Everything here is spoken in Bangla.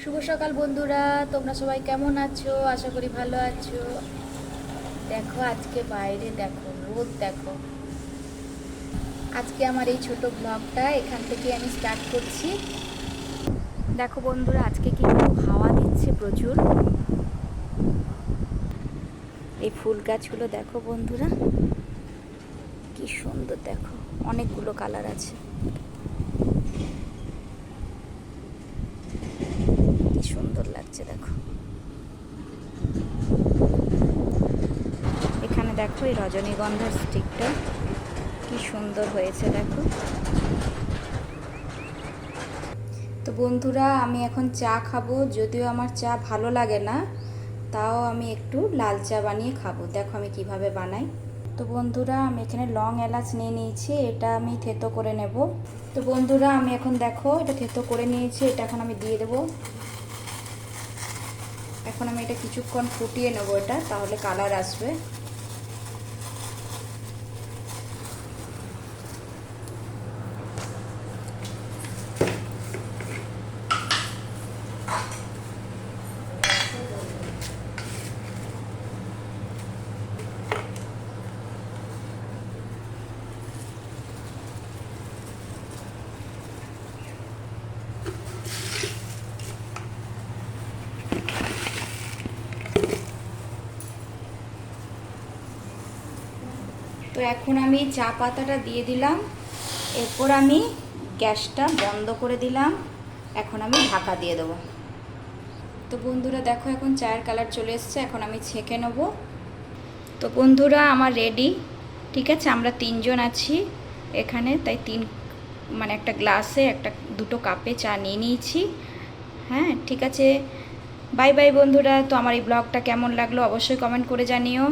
শুভ সকাল বন্ধুরা, তোমরা সবাই কেমন আছো? আশা করি ভালো আছো। দেখো আজকে বাইরে দেখো, রোদ দেখো। আজকে আমার এই ছোট ব্লগটা এখান থেকে আমি স্টার্ট করছি। দেখো বন্ধুরা, আজকে কিন্তু হাওয়া দিচ্ছে প্রচুর। এই ফুল গাছগুলো দেখো বন্ধুরা, কি সুন্দর দেখো, অনেকগুলো কালার আছে। কি সুন্দর লাগছে দেখো। এখানে দেখো এই রজনীগন্ধার স্টিকটা কি সুন্দর হয়েছে দেখো। তো বন্ধুরা, আমি এখন চা খাবো। যদিও আমার চা ভালো লাগে না, তাও আমি একটু লাল চা বানিয়ে খাবো। দেখো আমি কিভাবে বানাই। তো বন্ধুরা, আমি এখানে লং এলাচ নিয়ে নিয়েছি, এটা আমি থেতো করে নেব। তো বন্ধুরা, আমি এখন দেখো এটা থেতো করে নিয়েছি, এটা এখন আমি দিয়ে দেবো। এখন আমি এটা কিছুক্ষণ ফুটিয়ে নেবো, এটা তাহলে কালার আসবে। তো এখন আমি চা পাতাটা দিয়ে দিলাম, এরপর আমি গ্যাসটা বন্ধ করে দিলাম। এখন আমি ঢাকা দিয়ে দেবো। তো বন্ধুরা দেখো, এখন চায়ের কালার চলে এসছে, এখন আমি ছেঁকে নেব। তো বন্ধুরা, আমার রেডি। ঠিক আছে, আমরা তিনজন আছি এখানে, তাই একটা গ্লাসে দুটো কাপে চা নিয়ে নিয়েছি। হ্যাঁ ঠিক আছে, বাই বাই বন্ধুরা। তো আমার এই ব্লগটা কেমন লাগলো অবশ্যই কমেন্ট করে জানিও।